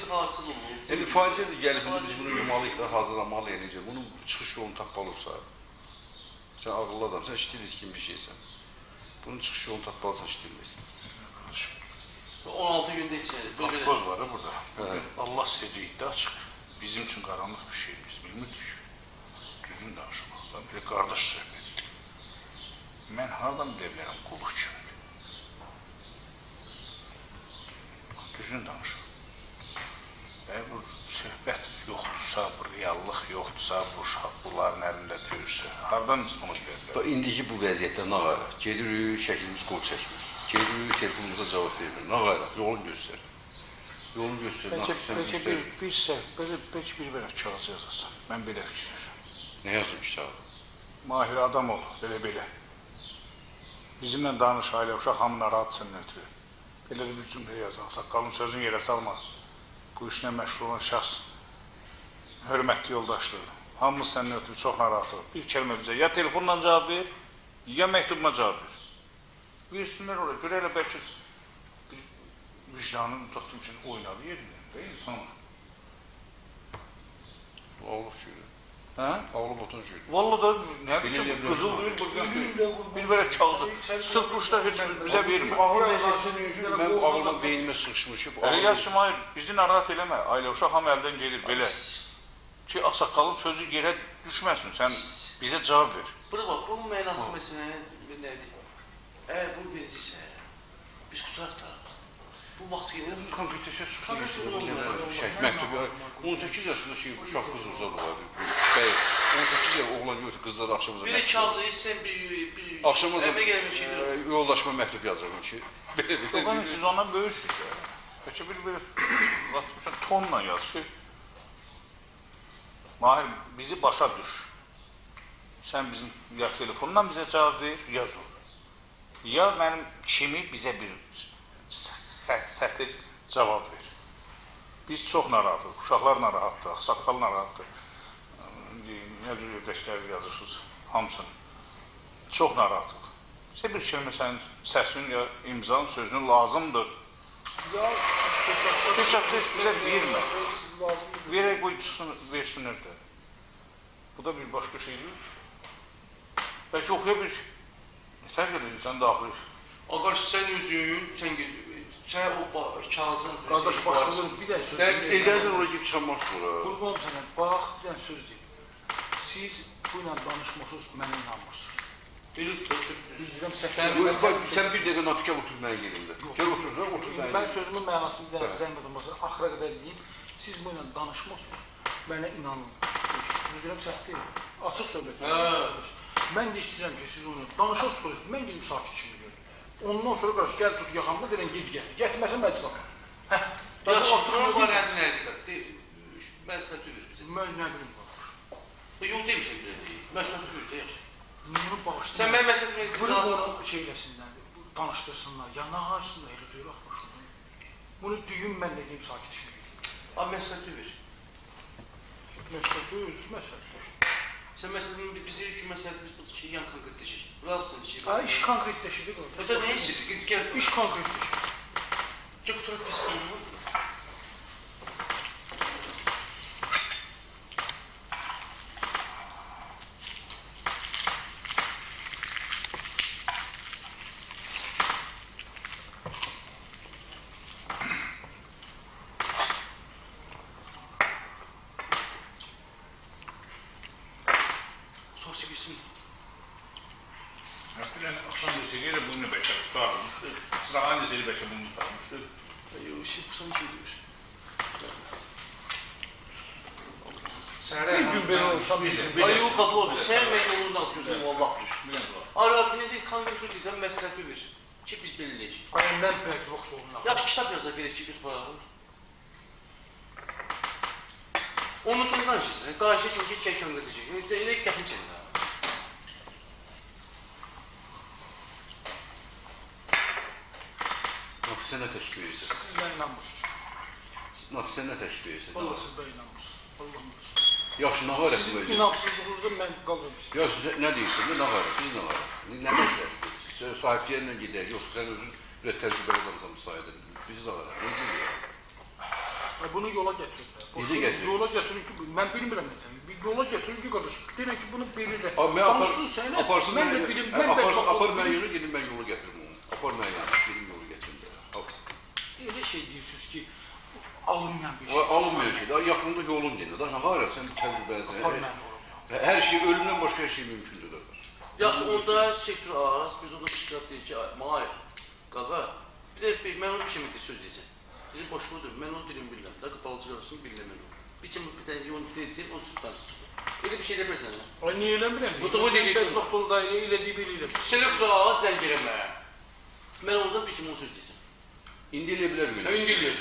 bir hadisə olub. Yəni faciədir, gəlib biz bunu yumalıyıq da, hazırlamalıyıq necə. Bunun çıxış yolunu tapmalı olsa, sən ağıllı adamsan, işləyir kimi bir şeysən. Bunun çıxış yolunu tapmalısan, işləyirsən. 16 gündə içəri. Kapkoz var ya burada. Allah istədiyi iddia açıq. Bizim üçün qaranlıq bir şey biz bilmirdik. Düzün danışmaqdan bir qardaş söhbətidir. Mən haradan bilə bilərəm qulluq kimi? Düzün danışaq. Əgər bu söhbət yoxdursa, bu reallıq yoxdursa, bu uşaq bunların əlində deyirsə, haradan biz bunu bilə bilərəm? İndiki bu vəziyyətdə nə qaraq? Gedirik, şəklimiz qol çəkmir. Gedirik, telefonumuza cavab vermir. Nə qaraq? Yolunu göstər. Yolunu göstər. Bəlkə bir belə kağız yazasın. Mən belə fikirləşəm. Nə yazım ki kağız? Mahir adam ol, belə. Bizimlə danış, ailə uşaq hamı narahatsın ötürü. Belə bir cümlə yazan, saqqalın sözünü yerə salma. Bu işlə məşğul olan şəxs, hörmətli yoldaşdır. Hamımız sənin ötürü çox narahat olur. Bir kəlmə bizə ya telefonla cavab ver, ya məktubla cavab ver. Versinlər oraya, görə elə bəlkə bir vicdanın tutduğum üçün oynadı yerindən də insanlar. Ağlıq şöyür. Hə? Ağlıq otan şöyür. Valla da nə biçim qızıl duyur, bir belə kağızı, sırf quşlar heç bizə vermir. Mən bu ağlım beynimə sıxışmışım. Elə yaz Şimayir, bizi narahat eləmə, ailə uşaq hamı əldən gelir, belə. Ki, saqqalın sözü yerə düşməsin, sən bizə cavab ver. Bura bax, bunun mənası məsələn nədir? Əgər bunu verəcəksə, biz qutaraq da. Bu vaxt gedir. Konkretləşə çıxır. Məktubu 18 yaşında şey, uşaq qız uzaq olardı. 18 yaş oğlan yoxdur, qızlar axşamıza məktub. Bir kağıza sən bir axşamıza yoldaşıma məktub yazırım ki, belə. Siz ondan böyüksünüz. Bəlkə bir tonla yaz ki, Mahir, bizi başa düş. Sən bizim ya telefonla bizə cavab ver, yaz onu. Ya mənim kimi bizə bir sətir cavab ver. Biz çox narahatıq, uşaqlar narahatdır, saqqal narahatdır. Nə cür evdəkilər yazırsınız, hamısını. Çox narahatıq. Sən bir kəlmə sənin səsin ya imzanın sözün lazımdır. Bir çatış bizə vermə. Verək qoy versinlər də. Bu da bir başqa şey deyil. Bəlkə oxuya bir tərk edin, sən daxil. Ağaç, sən özün, sən o kağızın... Qardaş, başqalarım bir dənə söz deyil. Eldən oraya gibi çıxanmazsın ora. Qurbanım sənə, bax, bir dənə söz deyil. Siz bu ilə danışmısınız, mənə inanmırsınız. Düzdürəm, Sən bir dəqiqə natikə otur mənim yerimdə. Gəl otursan, otur mənim yerimdə. Mən sözümün mənasını bir dənə zəng edilməsin, axıra qədər deyim. Siz bu ilə danışmısınız, mənə inanın. Düzdürəm, səhv deyil. Açıq söhbət. Mən də istəyirəm ki, siz onu danışarsınız, mən gedib sakit işimi görürüm. Ondan sonra qarşı, gəl tut yaxamda, deyən ged gəl. Getməsin məclis apar. Yaxşı, bunun barədi nədir? Məsləhət verir bizə. Mən nə bilim baxır. Yox demişəm belə deyil. Məsləhət verir də yaxşı. Bunu bağışlayın. Sən mən məsləhət verir, bunu şey eləsinlər, tanışdırsınlar, ya nə harsınlar, elə deyir, axmışım. Bunu düyün, mən də gedib sakit işimi görürüm. Abi məsləhət verir. Məsləhət verir, məsləhət. Sən məsələn, biz deyirik ki, məsələn, biz bu şey yan konkretləşir. Razısın ki. İş konkretləşir, qardaş. Ötə nə istəyir? Gəl. İş konkretləşir. Gəl qutaraq biz bunu. Bir gün belə olsam, bir gün belə. Ay o qapı oldu. Sən mən yolundan gözüm Allah düş. Ara bir də konkretləşir, məsləhət verir ki, biz belirləyək. Ay mən pək vaxt olunaq. Yaxşı kitab yazar verək ki, bir qoyalım. Onun üçün danışırsın. Danışırsın ki, kəy konkretləşir. Elə qətin çəkin. Sən nə təşkil edirsən? Siz mənə inanmırsınız. Sən nə təşkil edirsən? Valla siz mənə inanmırsınız. Yaxşı, nə qarət bu Sizin özür? inamsızlığınızda mən qalırım istəyirəm. Yaxşı, nə deyirsən? Nə qarət? Biz nə qarət? Nə məsləhət? Sahibkərlə gedək, yoxsa sən özün təcrübəli adamsan müsaid edin. Biz nə qarət? Necə deyək? bunu yola gətirin. Necə gətirin? Yola gətirin ki, mən bilmirəm nətən. Bir yola gətirin ki, qardaş, deyirəm ki, bunu belirlə. Danışsın sənə, aparsın mən də bilim, mən apar mən yolu gedim, mən yolu gətirim onu. Apar mən gedim, yolu gətirim. Elə şey deyirsiniz ki, alınmayan bir şey. Alınmayan şeydir. Yaxında yolun gedir. Daha hala sən təcrübəlisən. Apar mən yolum. Hər şey, ölümdən başqa hər şey mümkündür. Yaxşı, onda sektor az, biz orada qışqıraq deyir ki, Mahir, qaqa, bir də mən onu bir kimi söz deyəcəm. Bizim boşluğudur, mən onu dilim bilirəm, da qapalıcı qarşısını bilirəm mən onu. Bir kimi bir dənə onu deyəcək, onu çıxdan çıxır. Elə bir şey eləmirsən sənə. Ay, niyə eləmirəm? Bu da o deyil. Ben doktorda elədiyi bilirəm. Selektor az zəng eləmə. Mən orada bir kimi onu söz deyəcəm. İndi elə bilər mi? İndi eləyir.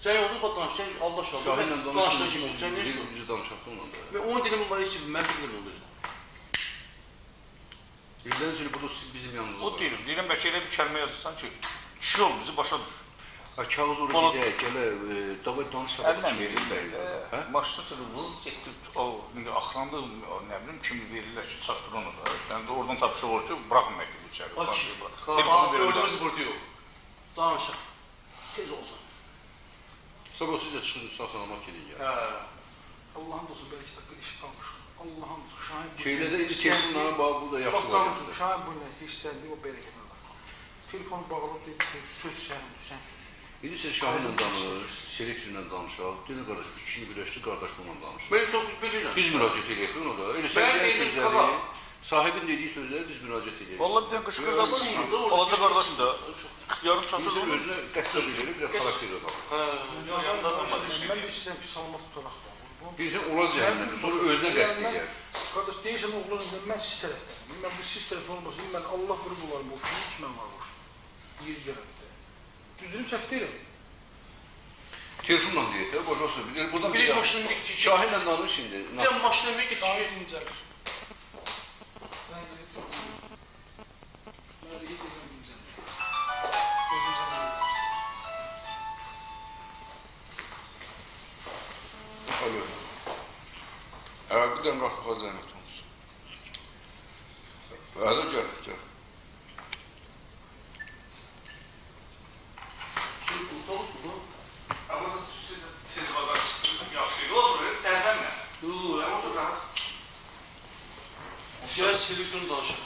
Sən orada danış, sən Allah şahı. Şahinlə danışdığın kimi, sən nə işin? Bizi danışaq da onunla da. Və onun dilimi var, heç mən bilmirəm onu. İldən öncə bu da bizim yanımızda. O deyirəm, bəlkə elə bir kəlmə yazırsan ki, kişi ol, bizi başa düş. Kağız oraya gedək, gələ, davay danışaq. Əllə verirlər. Maşını sırrı vız getdi, o axırandı, nə bilim, kimi verirlər ki, çatdır onu da. Yəni də oradan tapışıq olur ki, bıraxın məktubu içəri. Ölümüz burada yox. Danışaq. Tez olsun. Sabah sizə çıxın, sağ-salamat gedin ya. Allah'ın dostu belki dakika iş kalmış. Allah'ın dostu Şahin bu. Şeylədə indi telefonlara bağlı burada yaxşı var. Bak canım, Şahin bu nə hissəndi, o bereketine var. Telefonu bağlayıb deyib ki, söz sənindir, sən söz. İndi sən Şahinlə danış, selektorla danışaq, deyil qardaş, ikini birləşdi, qardaş bununla danış. Mən çox bilirəm. Biz müraciət edək ona da. Elə sən deyən sözləri, sahibin dediyi sözləri biz müraciət edək. Vallahi bir dənə qışqırda var, balaca qardaş da, yarım çatır olur. Özünə qəssəd edək, bir də xarakter edək. Mən bir istəyirəm ki, salamat tutaraq da. Birisi ola cəhənnəm, sonra özünə qəsd edək. Qardaş, deyirsən oğlanım, mən siz tərəfdəyim. Mən bu siz tərəfdə olmasın, mən Allah qırıb olarım, o kimi ki, mən var boş. Yer gələkdə. Düzdürüm, səhv deyirəm. Telefonla deyək də, boş olsun. Bir maşını geçir. Şahinlə danış şimdi. Bir maşını geçir. Şahin incəlir. Mən deyib gözüm incəlir. Gözüm incəlir. Alo. Bir dənə qalxıqa zəhmət olmuş. Alo, gəl. Gəl selektörünü danışaq.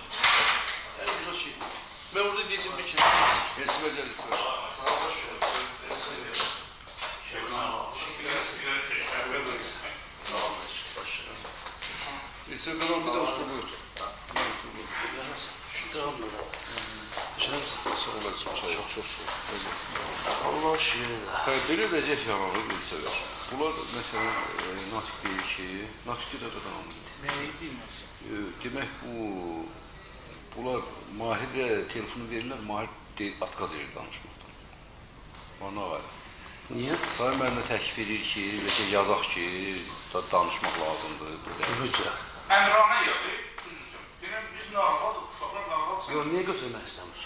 Ən güzel şey. Mən orada deyəcəm bir kere. Esmə gəl, esmə. İstəqəlan bir də usta buyur. Şu devamlı da. Sağ olasın, çox sağ ol. Allah şirin. Belə vəziyyət yaranır, bir səvər. Bunlar məsələn, Natiq deyir ki, Natiqdə də qadağandır. Nəyi bilməsin? Demək, bunlar Mahirə telefonu verirlər, Mahir atqaz edir danışmaqdan. Ona var. Niyə? Sayın mənimlə təklif edir ki, yazaq ki, danışmaq lazımdır. Götürək. Əmrana yazır, düzürsün. Deyirəm, biz narahatıq, uşaqlar narahatsın. Yox, niyə götürmək istəmir?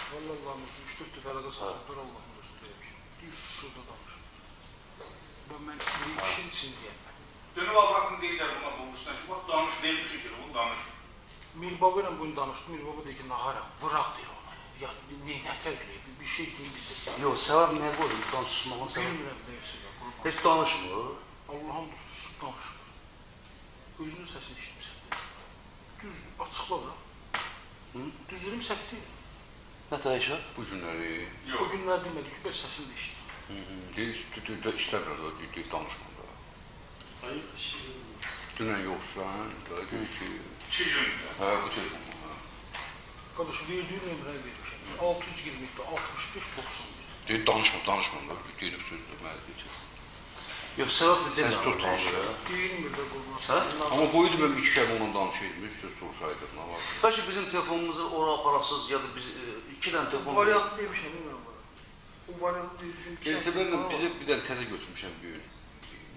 Vallahi Allah'ım, 3-4 dəfələrdə sağlıqlar Allah'ın dostu deyəmiş. Düz şurada danış. Mən bir işin için deyəm. Dönüb avratını deyirlər buna bu üstünə ki, bax, danış, vermişik ki, bunu danış. Mirbaba ilə bunu danışdım, Mirbaba deyir ki, nahara, vıraq deyir ona. Ya, nə tərqləyib, bir şey deyil bizdə. Yox, səbəb nə qoyur? Danışmağın səbəb. Bilmirəm deyirsə ya, qurban. Heç danışmır. Allah'ın dostu susub danışır. Özünün səsini işitmişsən. Düz, açıqla da. Düzdürüm, səhv deyil. Nə dəyişər? Bu günləri... O günlər demədik ki, bəs səsini də işitdim. Deyir, istəmirlər da, deyir, danışmaqda. Hayır, şirin. Dünən yoxsan, deyir ki... 2 gün. Bu telefonu. Qardaş, verdiyi nömrəyə vermişəm. 627, 65, 91. Deyir, danışma da, deyilib sözdür, mənə deyir. Yox, səbəb bir Səs çox danışır. Deyilmir də qurban. Amma boyudu mən 2 kəlmə onunla danışıyordum, üç söz soruşaydım, nə var? Bəlkə bizim telefonumuzu ora aparasız ya da biz 2 dənə telefon... Variant demişəm, bilmirəm bana. O variant demişəm. Gelsə mən bizə bir dənə təzə götürmüşəm bir gün.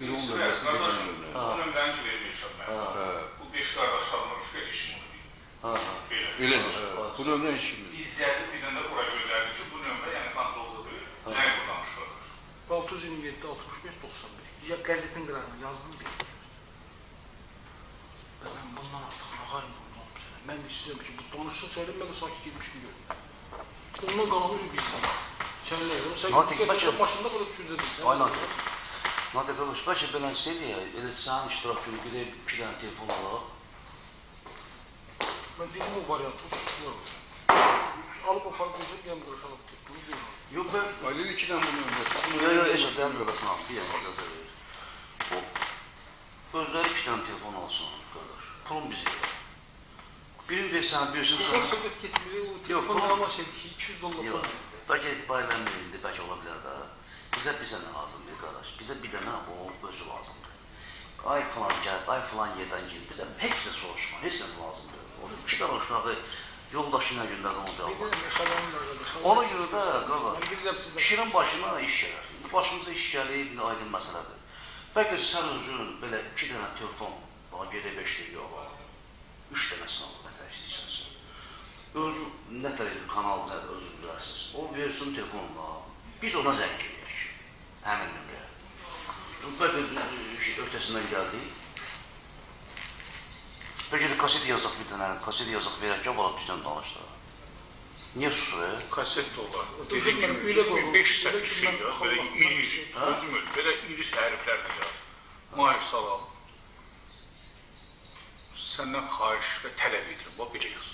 Bir onun nömrəsini, bir onun nömrəsini. Bu nömrəni ki, vermişəm mən. Bu 5 qardaşlarımın rüşvət işim olur. Elədir. Bu nömrə heç kimdir. İzlədi, bir dənə də ora göndərdi ki, bu nömrə yəni kontroldadır. Zəng uzanmışlar. 627, 65, 91. Ya qəzetin qırağına yazdım deyil. Mən bundan artıq nağarım olmam sənə. Mən istəyirəm ki, bu danışsın söyləyim, mən də sanki girmiş gibi görürüm. Ondan qalanır bizdən. Sən nə edirəm? Sən Natiq, bəlkə- getmişsən maşında burada düşürdün. Ay Natiq. Natiq qardaş, bəlkə belə şeydir ya, elə sənin iştirakını gedib 2 dənə telefon alaq. Mən deyim o variantı susturlar. Alıp aparıp gözüm yan qırışalım telefonu diyorum. Yox, mən... Aylin 2 dənə bunu ömrət. Yox, eşə, dəyəm qadasını alıb, bir yana qaza verir. O, özləri 2 dənə telefon alsın, qardaş. Pulun bizi verir. Birini versən, birisi Bu sonra... söhbət getmir, o Yox, telefonu bu- alma şey $200. Yox, bəlkə etibarən indi, bəlkə ola bilər də. Bizə bir dənə lazımdır, qardaş. Bizə bir dənə o özü lazımdır. Ay falan gəzdi, ay falan yerdən geldi. Bizə heç nə soruşma, heç nə lazımdır. O 2 dənə uşağı yoldaşı ilə gündədən onu Bir almaq. də xəbərim var qardaş. Ona görə də, qardaş, Mən bilirəm sizdən. kişinin başına iş gəlir. Başımıza iş gəlir, indi aydın məsələdir. Bəlkə sən özün belə 2 dənə telefon, bana gedək 5 dəqiqə yox, 3 dənəsini alıb, nə tər istəyirsənsə. Özü, nə tər edir, kanal nədir, özü bilərsiniz. O versin telefonla, biz ona zəng edirik, həmin nömrəyə. Bəlkə ötəsindən gəldik. Bəlkə də kaset yazaq bir dənə, kaset yazaq verək ki, valla bizdən danışdı. Niyə susur? Kaset də olar. Dediyim Dediyim kimi, elə kimi qoyulur. 5 səhv şey Elə ya, ki, belə mən iri, xalq- özüm öyle, belə iri hərflərlə ya. Mahir Salal, səndən xahiş və tələb edirəm, bax belə yaz.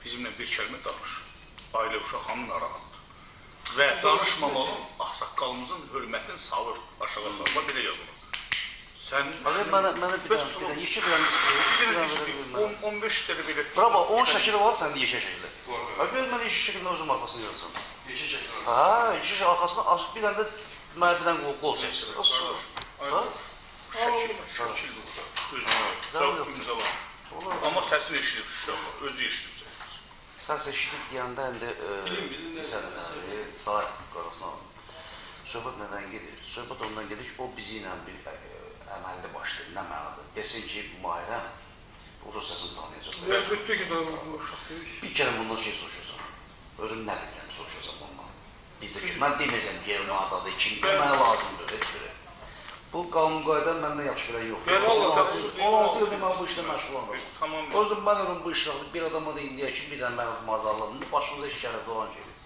Bizimlə bir kəlmə danış. Ailə uşaq hamı narahatdır. Və danışmamağın ağsaqqalımızın hörmətini salır, aşağı salır, bax belə yazılır. Sən... Mənə bir dənə, yeşil bilən 15 dəqiqə belə... Bravo, 10 şəkili var səndə yeşil şəkili. Gör, mən yeşil şəkildə özüm arxasını yazıram. Yeşil şəkil. Hə, yeşil şəkil arxasına bir dənə də mənə bir dənə qol çəksin. Şəkil burada, özü, imzalar. Amma səsi eşidib şuşaqlar, özü eşidib səsi. Səs eşidib deyəndə indi sahib qarasına alın. Söhbət nədən gedir? Söhbət ondan gedir ki, o bizi ilə bir əməlli başlayır, nə mənadır? Desin ki, Mahirəm, o da səsini tanıyacaq. Biraz bütdü ki, daha bu uşaq deyil. Bir kere bundan şey soruşursan, özüm nə bilirəm soruşursan bundan. Bizdə ki, mən deməyəcəm yerin adadır, kim, mənə lazımdır, heç biri. Bu qanun qayda məndən yaxşı bilən yoxdur. 16 ildir mən bu işlə məşğulam. Tamam. O zaman mən onun bu işraqlı bir adama da indiyə ki, bir dənə mən mazarladım, başımıza iş gəlir, dolan gelir.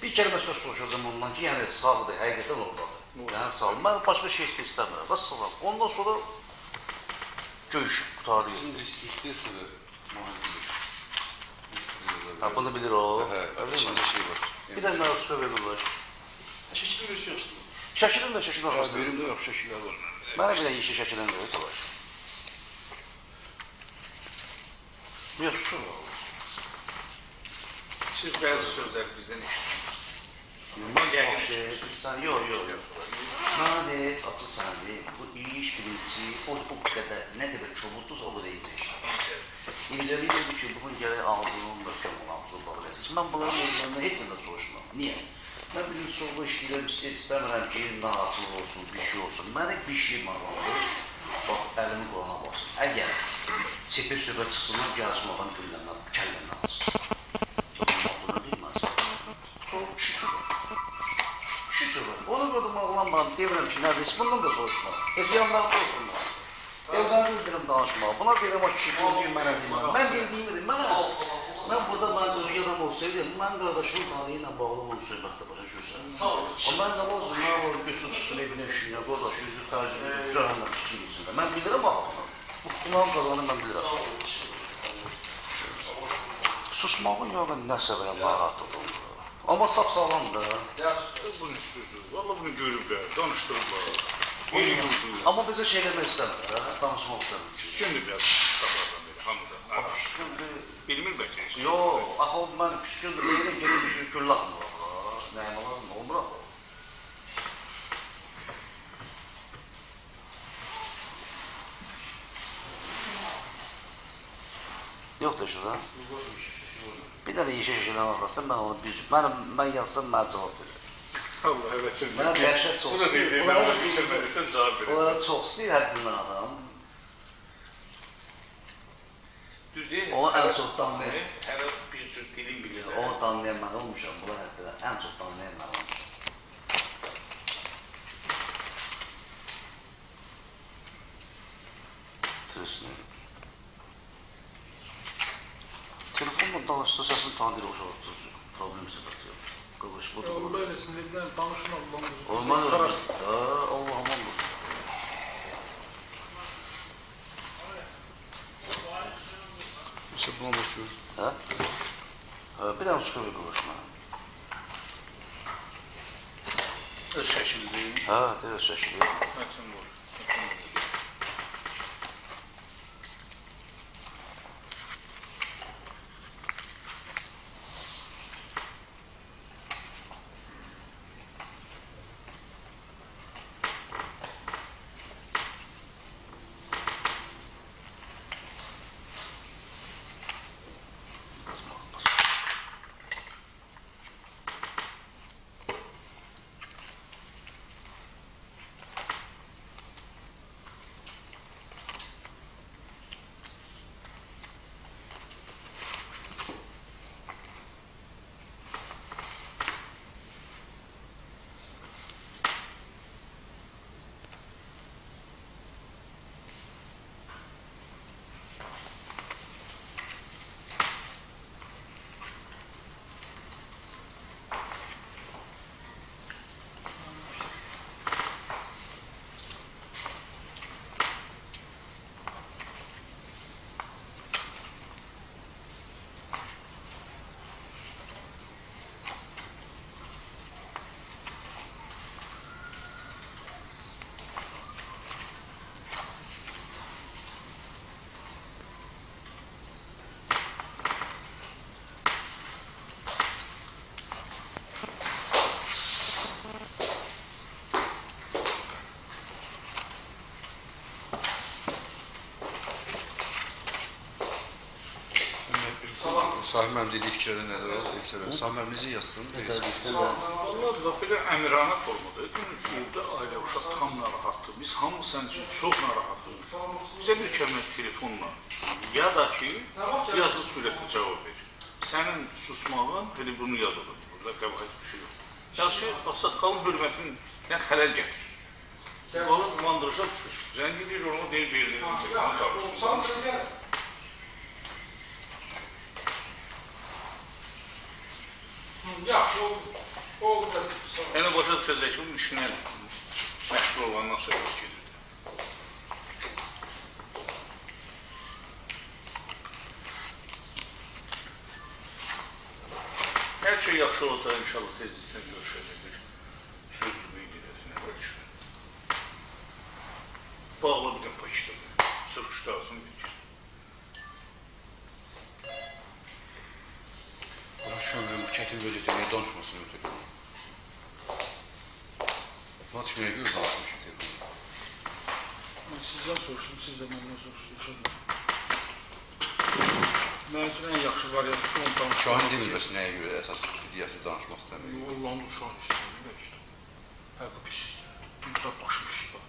Bir kəlmə söz soruşacağım ondan ki, yəni sağdır, həqiqətən oradadır. Yəni sağ ol. Mən başqa şey istəmirəm. Bəs salam. Ondan sonra görüş qutarıyıq. Bizim istəyirsə də mühəndislik. Ha, bunu bilir o. Hə, içində şey var. Bir də mənə çıxı verirlər. Şəkil versiyonu. Şəkilin də şəkilin arasında. Verimdə yox, şəkil var. Mənə bir də yeşil şəkilin də var. Yox, şu. Siz bəzi sözləri bizdən eşitirsiniz. Sən, yox. Mən heç açıq sənə deyim, bu iş birincisi, o qədər, nə qədər çobuduz, o qədər incə işlər. İncəlik dedi ki, bunun gələk ağzının möhkəm olan, ağzını bağlayacaq. Mən bunların özlərindən heç nə soruşmam. Niyə? Mən bilim, sorğu işləyirəm, istəmirəm ki, narahatçılıq olsun, bir şey olsun. Mənə bir şey maraqlıdır, bax, əlimi qolana basın. Əgər sepir söhbət çıxsınlar, gəlsin olan gülləmdən, kəlləmdən alsın. Bunu deyilməz. O, kişi söhbət. Ona görə də mağlanmaram, demirəm ki, nədir, bundan da soruşma. Heç yanlarım soruşma. Eldən bildirəm danışmağa. Buna deyirəm, o kişi bunu deyim, mənə deyim. Mən bildiyimi deyim, mən burada mən özü adam olsaydım, mən qardaşımın talihi ilə bağlı olan söhbətdə başa düşürsən. O mən nə olsun, nə olur, götürsün çıxsın evinin işinə, qardaşı, yüzü tərcih edib, cəhənnəm çıxsın içində. Mən bilirəm axı. Bu kutulan qazanı mən bilirəm. Susmağın ya mən nəsə belə narahat olum. Amma sap sağlamdır. Bunun sözü, valla bunu görüblər, danışdırırlar. Amma bizə şey demək istəmir, danışmaq istəmir. Küskündür biraz uşaqlardan beri, hamıda. Küskündür. Bilmir bəlkə heç. Yox, axı mən küskündür, deyirəm, gelin bir şey gül atmır. Nəyəm lazım, olmur axı. Yoxdur şurada. Bir dənə yeşil şəkildən arxasında mən onu büzüb. Mən yazsam mənə cavab verir. Allah evet. Mənə dəhşət çox Bu da deyil, istəyir. mən ona bir kəlmə desən cavab verir. Onlara çox istəyir həddindən adam. Düz deyil. O ən çox danlayan. Hər bir söz dilin bilir. O danlayan mən olmuşam. Bunlar həddindən ən çox danlayan mən olmuşam. Türsünü. Telefonla danışsa səsini tanıyır o problem söhbəti yox. Qılış Ya budur. Allah eylesin, bir dənə danışın Allah'ın. Olmaz öyle. Allah'ım olsun. İşte buna basıyorum. Ha? Bir tane çıkıyor kılıçma. Öz şəkili deyil. Ha, evet şaşırıyor. Mətin bu. Sahib mənim dediyi fikirlərə nəzər al, Sahib mənim necə yazsın? Vallahi da belə əmirana formadır. Evdə ailə uşaq tam narahatdır. Biz hamımız sənin üçün çox narahatıq. Bizə bir kəlmə telefonla ya da ki, yazılı surətlə cavab ver. Sənin susmağın elə bunu yazılır. Burada qəbahət bir şey yox. Yazı, saqqalın hörmətinə xələl gətirir. Qalın mandırışa düşür. Zəng edir, onu deyir, verir. Yəni başa düşəcək ki, bu işinə məşğul olandan sonra gedirdi. Hər şey yaxşı olacaq, inşallah tezliklə görüşəcəkdir. Sözdür, bildirəsinə görüşür. Bağlı bir gün paketdir. Sırf iştahsın bitir. Şömrüm bu çətin vəziyyətə danışmasın ötürü. Latifəyə görə danışmışım telefonu. Mən sizdən soruşdum, siz də məndən soruşdunuz. Mənim üçün ən yaxşı variant onu danışmaq. Şahin demir nəyə görə əsas diyyətli danışmaq istəmir. Allah'ın uşağın istəyir, işte. Həqiqi pis istəyir. Bir də başmış da.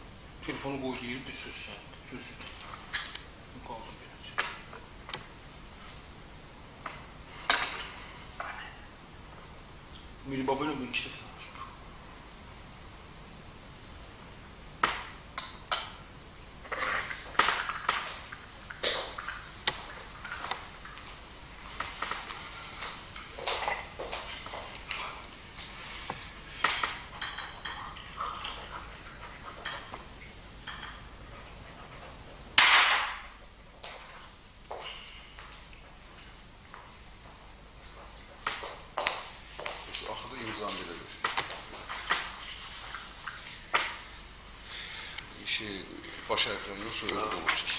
Telefonu qoy deyirdi, söz səndi, sözüdür. Qaldım beləcə. Miri Baba ilə bu iki dəfə danışmış. Axırda imzam verilir. Baş hərfləri yoxsa öz olub çək.